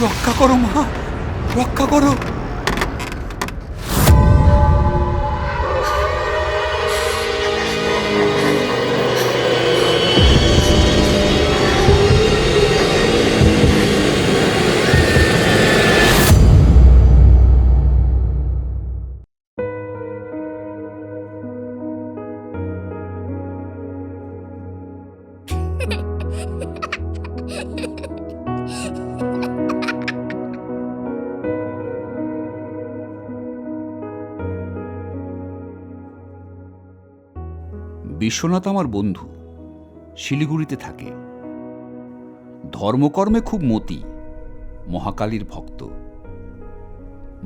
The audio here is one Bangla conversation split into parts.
রক্ষা করো মা, রক্ষা করো। বিশ্বনাথ আমার বন্ধু, শিলিগুড়িতে থাকে। ধর্মকর্মে খুব মতি, মহাকালীর ভক্ত।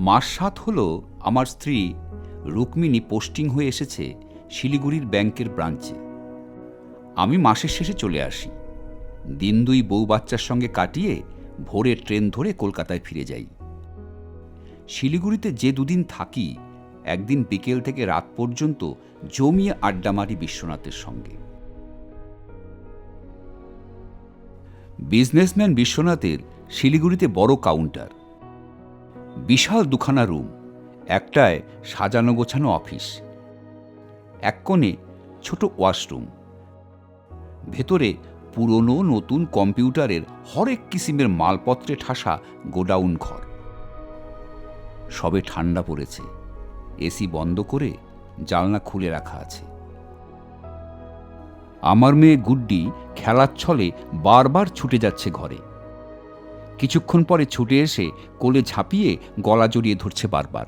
মাস 7 হল আমার স্ত্রী রুক্মিণী পোস্টিং হয়ে এসেছে শিলিগুড়ির ব্যাংকের ব্রাঞ্চে। আমি মাসের শেষে চলে আসি। দিন 2 বউ বাচ্চার সঙ্গে কাটিয়ে ভোরে ট্রেন ধরে কলকাতায় ফিরে যাই। শিলিগুড়িতে যে 2 দিন থাকি, একদিন বিকেল থেকে রাত পর্যন্ত জমিয়ে আড্ডা মারি বিশ্বনাথের সঙ্গে। বিজনেসম্যান বিশ্বনাথের শিলিগুড়িতে বড় কাউন্টার, বিশাল 2খানা রুম, একটায় সাজানো গোছানো অফিস, এক কোণে ছোট ওয়াশরুম, ভেতরে পুরনো নতুন কম্পিউটারের হরেক কিসিমের মালপত্রে ঠাসা গোডাউন ঘর। সবে ঠান্ডা পড়েছে, এসি বন্ধ করে জানলা খুলে রাখা আছে। আমার মেয়ে গুড্ডি খেলার ছলে বারবার ছুটে যাচ্ছে ঘরে। কিছুক্ষণ পরে ছুটে এসে কোলে ঝাঁপিয়ে গলা জড়িয়ে ধরছে বারবার।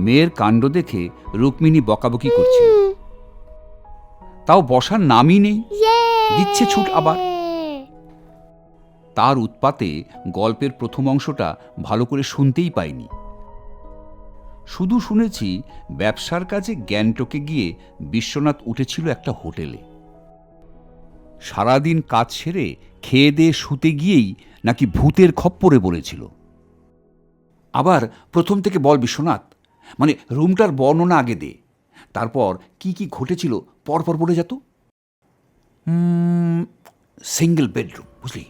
মেয়ের কাণ্ড দেখে রুক্মিণী বকাবকি করছে, তাও বসার নামই নেই, দিচ্ছে ছুট আবার। তার উৎপাতে গল্পের প্রথম অংশটা ভালো করে শুনতেই পাইনি। শুধু শুনেছি ব্যবসার কাজে গ্যাংটকে গিয়ে বিশ্বনাথ উঠেছিল একটা হোটেলে। সারাদিন কাজ সেরে খেয়ে দিয়ে শুতে গিয়েই নাকি ভূতের খপ্পরে বলেছিল। আবার প্রথম থেকে বল বিশ্বনাথ, মানে রুমটার বর্ণনা আগে দে, তারপর কি কি ঘটেছিল পরপর বলে যেত। সিঙ্গেল বেডরুম, বুঝলি,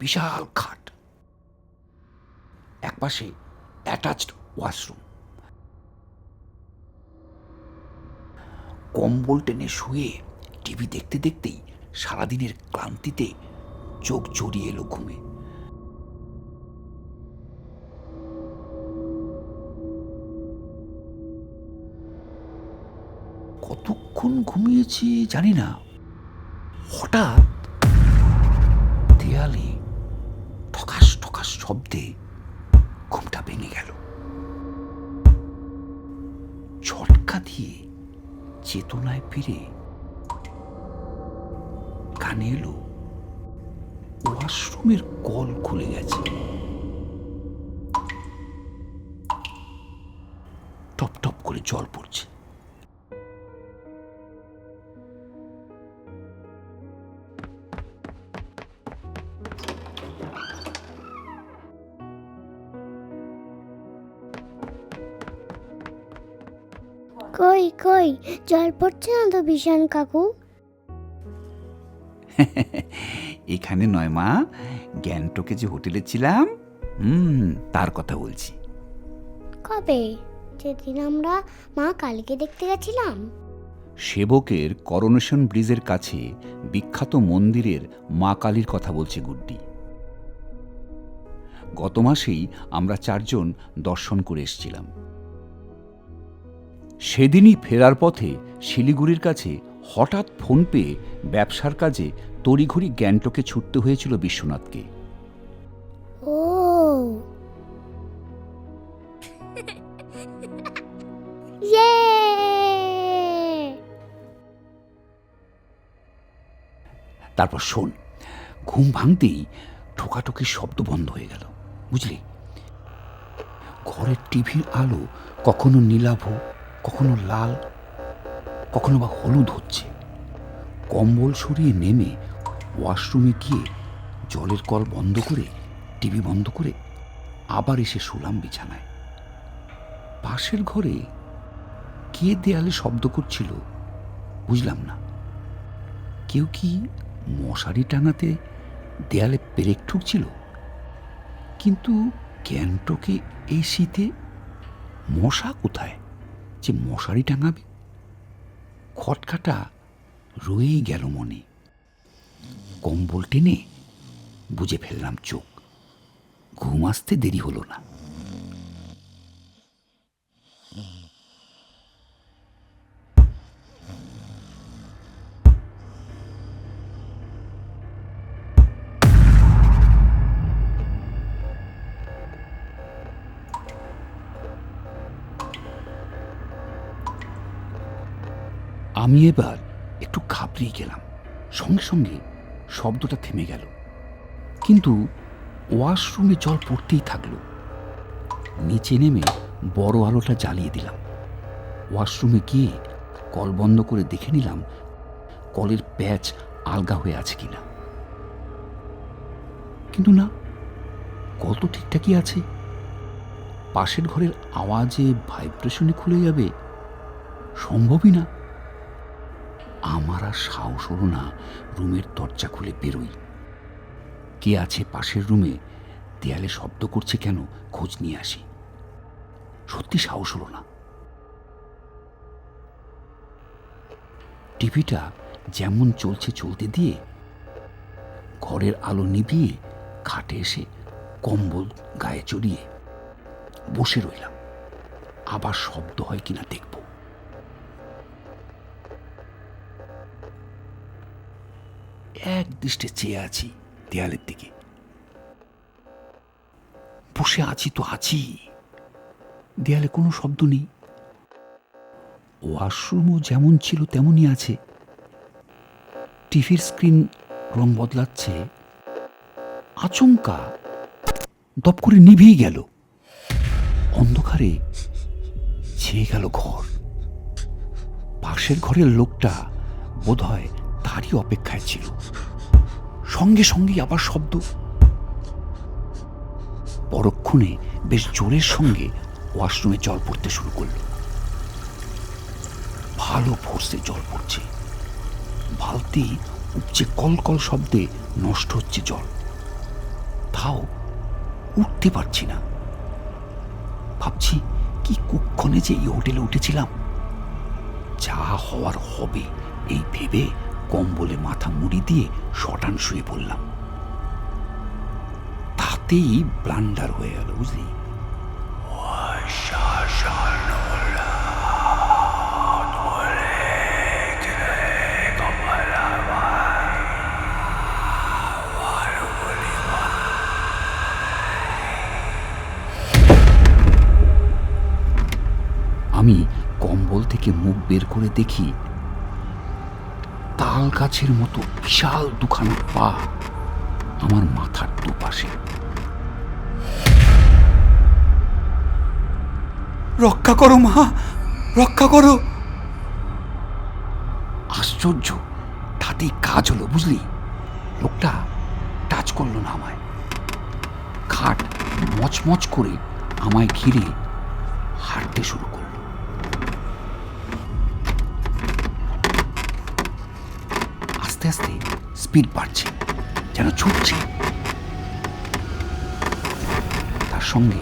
বিশাল খাট, একপাশে অ্যাটাচড ওয়াশরুম, কম্বল টেনে শুয়ে টিভি দেখতে দেখতেই সারাদিনের ক্লান্তিতে চোখ জড়িয়ে এলো ঘুমে। কতক্ষণ ঘুমিয়েছি জানি না, হঠাৎ দেয়ালে ঠকাস ঠকাস শব্দে ঘুমটা ভেঙে গেল। ঝটকা দিয়ে চেতনায় ফিরে কানে এলো ওয়াশরুমের কল খুলে গেছে। টপ টপ করে জল পড়ছে। কই কই জল পড়ছে না তো বিশান কাকু? এখানে নয় মা, গ্যাংটকে যে হোটেলে ছিলাম তার কথা বলছি। কবে? যেদিন আমরা মা কালীকে দেখতে গেছিলাম। সেবকের করোনেশন ব্রিজের কাছে বিখ্যাত মন্দিরের মা কালীর কথা বলছে গুড্ডি। গত মাসেই আমরা 4 জন দর্শন করে এসেছিলাম। সেদিনই ফেরার পথে শিলিগুড়ির কাছে হঠাৎ ফোন পেয়ে ব্যবসার কাজে তড়িঘড়ি গ্যাংটকে ছুটতে হয়েছিল বিশ্বনাথকে। ও ইয়ে! তারপর শোন, ঘুম ভাঙতেই ঠোকাঠুকির শব্দ বন্ধ হয়ে গেল, বুঝলি। ঘরের টিভির আলো কখনো নীলাভ, কখনো লাল, কখনো বা হলুদ হচ্ছে। কম্বল সরিয়ে নেমে ওয়াশরুমে গিয়ে জলের কল বন্ধ করে টিভি বন্ধ করে আবার এসে শুলাম বিছানায়। পাশের ঘরে কে দেয়ালে শব্দ করছিল বুঝলাম না। কেউ কি মশারি টাঙাতে দেয়ালে পেরেক ঠুকছিল, কিন্তু গ্যাংটকে এই শীতে মশা কোথায় যে মশারি টাঙাবে? খটকাটা রয়েই গেল মনে। কম্বল টেনে বুঝে ফেললাম চোখ। ঘুম আসতে দেরি হলো না। আমি এবার একটু ঘাবড়িয়ে গেলাম। সঙ্গে সঙ্গে শব্দটা থেমে গেল, কিন্তু ওয়াশরুমে জল পড়তেই থাকলো। নিচে নেমে বড় আলোটা জ্বালিয়ে দিলাম। ওয়াশরুমে গিয়ে কল বন্ধ করে দেখে নিলাম কলের প্যাচ আলগা হয়ে আছে কিনা। কিন্তু না, কল তো ঠিকঠাকই আছে। পাশের ঘরের আওয়াজে ভাইব্রেশনে খুলে যাবে, সম্ভবই না। আমার আর সাহস হলো না রুমের দরজা খুলে বেরোই। কে আছে পাশের রুমে, দেয়ালে শব্দ করছে কেন, খোঁজ নিয়ে আসি। সত্যি সাহস হলো না। টিভিটা যেমন চলছে চলতে দিয়ে ঘরের আলো নিভিয়ে খাটে এসে কম্বল গায়ে জড়িয়ে বসে রইলাম। আবার শব্দ হয় কিনা দেখব। এক দৃষ্টে চেয়ে আছি দেয়ালের দিকে। বসে আছি তো আছি, দেয়ালে কোনো শব্দ নেই। ওয়াশরুমও যেমন ছিল তেমনই আছে। টিভির স্ক্রিন রং বদলাচ্ছে। আচমকা দপ করে নিভেই গেল। অন্ধকারে ছেয়ে গেল ঘর। পাশের ঘরের লোকটা বোধহয় তারই অপেক্ষায় ছিল। সঙ্গে সঙ্গে আবার শব্দ। পরক্ষণে বেশ জোরের সঙ্গে ওয়াশরুমে জল পড়তে শুরু করল। ভালো ফোর্সে জল পড়ছে। বালতি উপচে কলকল শব্দে নষ্ট হচ্ছে জল। তাও উঠতে পারছি না। ভাবছি কি কুক্ষণে যে এই হোটেলে উঠেছিলাম। যা হওয়ার হবে এই ভেবে কম্বলে মাথা মুড়ি দিয়ে শটান শুয়ে পড়লাম। তাতেই ব্লান্ডার হয়ে গেল, বুঝলি? আমি কম্বল থেকে মুখ বের করে দেখি তাল গাছের মতো বিশাল দুখানা পা আমার মাথার দুপাশে। রক্ষা করো মা, রক্ষা করো। আশ্চর্য, তাতেই কাজ হলো, বুঝলি? লোকটা টাচ করলো না আমায়। খাট মচমচ করে আমায় ঘিরে হাঁটতে শুরু করলো। আস্তে আস্তে স্পিড বাড়ছে, যেন ছুটছে। তার সঙ্গে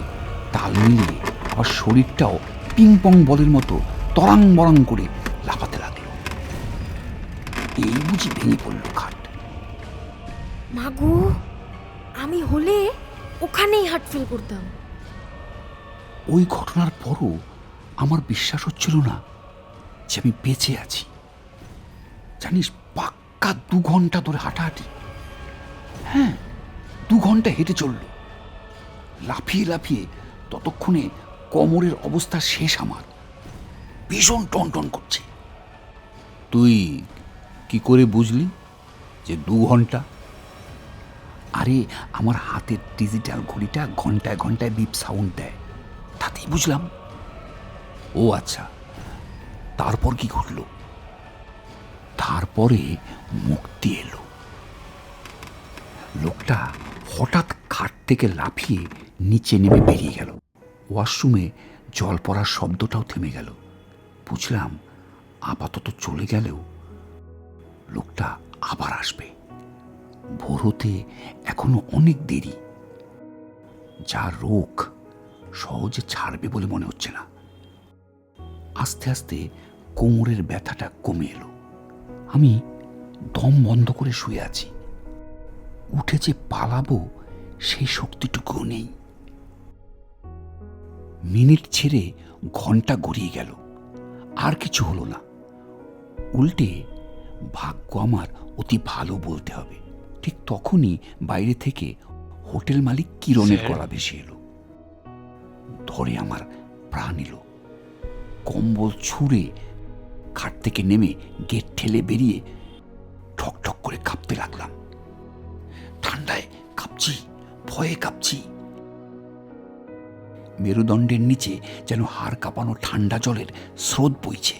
তাল মিলিয়ে আবার শরীরটাও পিং পং বলের মতো তরাং বরাং করে লাফাতে লাগলো। এই বুঝি ভেঙে পড়লো খাট। মাগো, আমি হলে ওখানেই হার্ট ফেল করতাম। ওই ঘটনার পরও আমার বিশ্বাস হচ্ছিল না যে আমি বেঁচে আছি। জানিস, পাক্কা 2 ঘন্টা ধরে হাঁটাহাঁটি। হ্যাঁ, 2 ঘন্টা হেঁটে চলল, লাফিয়ে লাফিয়ে। ততক্ষণে কোমরের অবস্থা শেষ আমার, ভীষণ টনটন করছে। তুই কি করে বুঝলি যে 2 ঘন্টা? আরে, আমার হাতের ডিজিটাল ঘড়িটা ঘন্টায় ঘন্টায় বিপ সাউন্ড দেয়, তাতেই বুঝলাম। ও আচ্ছা, তারপর কি ঘটল? তারপরে মুক্তি এলো। লোকটা হঠাৎ খাট থেকে লাফিয়ে নিচে নেমে বেরিয়ে গেল। ওয়াশরুমে জল পড়ার শব্দটাও থেমে গেল। বুঝলাম আপাতত চলে গেলেও লোকটা আবার আসবে। ভোর হতে এখনো অনেক দেরি। যা রোগ সহজে ছাড়বে বলে মনে হচ্ছে না। আস্তে আস্তে কোমরের ব্যথাটা কমে এলো। আমি দম বন্ধ করে শুয়ে আছি। উঠে যে পালাবো সেই শক্তিটুকুও নেই। মিনিট ছেড়ে ঘন্টা গড়িয়ে গেল, আর কিছু হলো না। উল্টে ভাগ্য আমার অতি ভালো বলতে হবে। ঠিক তখনই বাইরে থেকে হোটেল মালিক কিরণের গলা ভেসে এলো। ধরে আমার প্রাণ এলো। কম্বল ছুঁড়ে খাট থেকে নেমে গেট ঠেলে বেরিয়ে ঠক ঠক করে কাঁপতে লাগলাম। ঠান্ডায় কাঁপছি, ভয়ে কাঁপছি। মেরুদণ্ডের নিচে যেন হাড় কাঁপানো ঠান্ডা জলের স্রোত বইছে।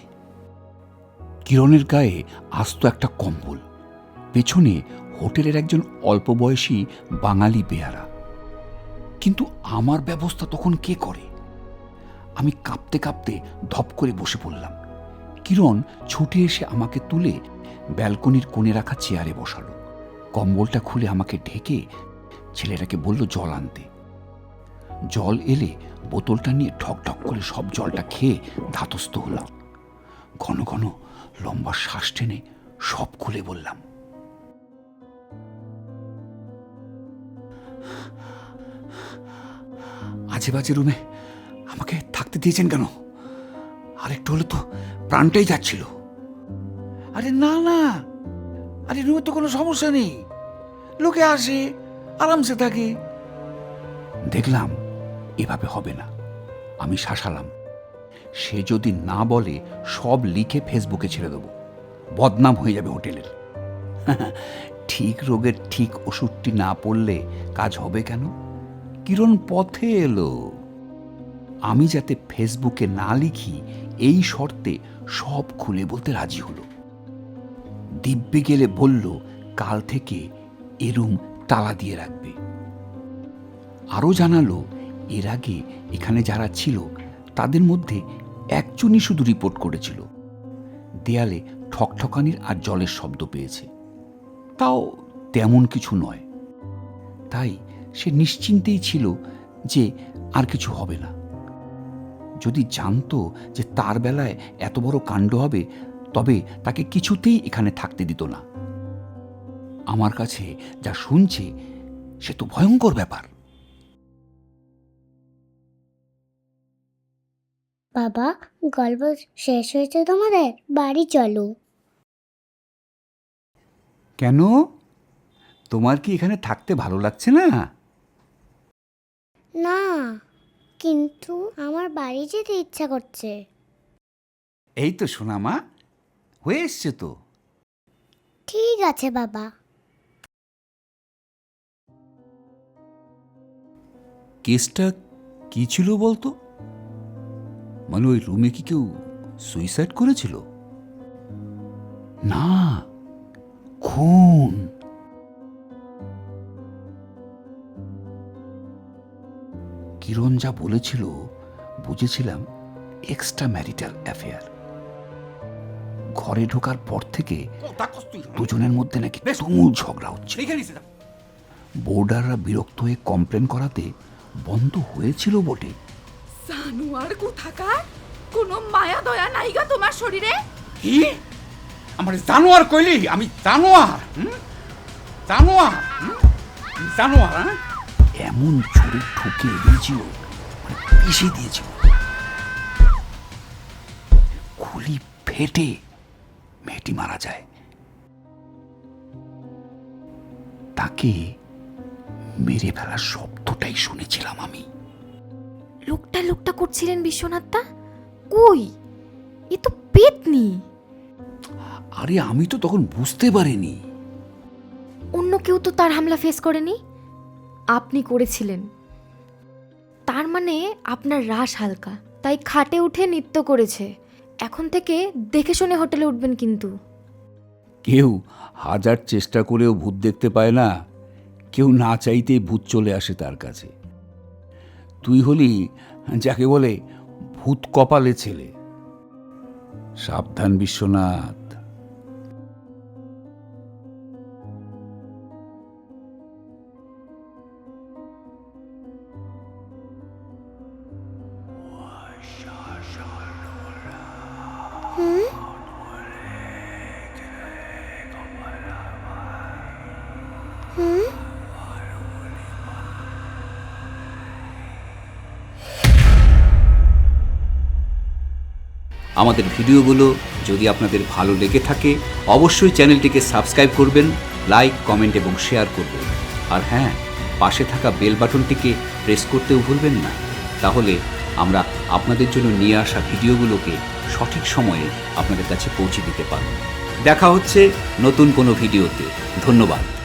কিরণের গায়ে আস্ত একটা কম্বল, পেছনে হোটেলের একজন অল্প বয়সী বাঙালি বেয়ারা। কিন্তু আমার ব্যবস্থা তখন কে করে? আমি কাঁপতে কাঁপতে ধপ করে বসে পড়লাম। কিরণ ছুটে এসে আমাকে তুলে ব্যালকনির কোণে রাখা চেয়ারে বসালো। কম্বলটা খুলে আমাকে ঢেকে ছেলেটাকে বলল জল আনতে। জল এলে বোতলটা নিয়ে ঠক ঠক করে সব জলটা খেয়ে ধাতস্থ হলাম। ঘন ঘন লম্বা শ্বাস টেনে সব খুলে বললাম, আজে বাজে রুমে আমাকে থাকতে দিয়েছেন কেন? আরেকটু হলে তো প্রাণটাই যাচ্ছিল। আরে না না, আরে রুমে তো কোনো সমস্যা নেই, লোকে আসে আরামসে থাকে। দেখলাম এভাবে হবে না। আমি শাসালাম, সে যদি না বলে সব লিখে ফেসবুকে ছেড়ে দেবো, বদনাম হয়ে যাবে হোটেলের। ঠিক রোগের ঠিক ওষুধটি না পড়লে কাজ হবে কেন? কিরণ পথে এলো। আমি যাতে ফেসবুকে না লিখি এই শর্তে সব খুলে বলতে রাজি হলো। দিব্যে গেলে বলল কাল থেকে এ রুম তালা দিয়ে রাখবে। আরও জানালো এর আগে এখানে যারা ছিল তাদের মধ্যে একজনই শুধু রিপোর্ট করেছিল দেয়ালে ঠকঠকানির আর জলের শব্দ পেয়েছে। তাও তেমন কিছু নয়। তাই সে নিশ্চিন্তেই ছিল যে আর কিছু হবে না। যদি জানতো যে তার বেলায় এত বড় কাণ্ড হবে তবে তাকে কিছুতেই এখানে থাকতে দিত না। আমার কাছে যা শুনছে সে তো ভয়ঙ্কর ব্যাপার। বাবা, গল্প শেষ হয়েছে তোমাদের? বাড়ি চলো। কেন? তোমার কি এখানে থাকতে ভালো লাগছে না? না, কিন্তু আমার বাড়ি যেতে ইচ্ছা করছে। এই তো শোনা মা, হয়ে এসছে তো। ঠিক আছে বাবা। কেসটা কি ছিল বলতো? মানে ওই রুমে কি কেউ সুইসাইড করেছিল? না, খুন। কিরণ যা বলেছিল বুঝেছিলাম এক্সট্রা ম্যারিটাল অ্যাফেয়ার। ঘরে ঢোকার পর থেকে দুজনের মধ্যে নাকি তুমুল ঝগড়া হচ্ছে। বোর্ডাররা বিরক্ত হয়ে কমপ্লেন করাতে বন্ধ হয়েছিল বটে। জানোয়ার কোথাকার, কোনো মায়া দয়া নাইগা তোমার শরীরে? কি আমার জানোয়ার কইলি? আমি জানোয়ার? জানোয়ার? জানোয়ার? হ্যাঁ, এমন ছুরি ঠুকে দিয়েছিল, পিষে দিয়েছিল, খুলি ফেটে মেয়েটি মারা যায়। তাকে মেরে ফেলার শব্দটাই শুনেছিলাম আমি। লোকটা লোকটা করছিলেন বিশ্বনাথদা? কই, এ তো পেতনি। আরে আমি তো তখন বুঝতে পারিনি। অন্য কেউ তো তার হামলা ফেস করেনি, আপনি করেছিলেন। তার মানে আপনার রাশ হালকা, তাই খাটে উঠে নৃত্য করেছে। এখন থেকে দেখে শুনে হোটেলে উঠবেন কিন্তু। কেউ হাজার চেষ্টা করেও ভূত দেখতে পায় না, কেউ না চাইতেই ভূত চলে আসে তার কাছে। তুই হলি যাকে বলে ভূত কপালে ছেলে। সাবধান বিশ্বনাথ। আমাদের ভিডিওগুলো যদি আপনাদের ভালো লেগে থাকে অবশ্যই চ্যানেলটিকে সাবস্ক্রাইব করবেন, লাইক, কমেন্ট এবং শেয়ার করবেন। আর হ্যাঁ, পাশে থাকা বেল বাটনটিকে প্রেস করতেও ভুলবেন না। তাহলে আমরা আপনাদের জন্য নিয়ে আসা ভিডিওগুলোকে সঠিক সময়ে আপনাদের কাছে পৌঁছে দিতে পারব। দেখা হচ্ছে নতুন কোনো ভিডিওতে। ধন্যবাদ।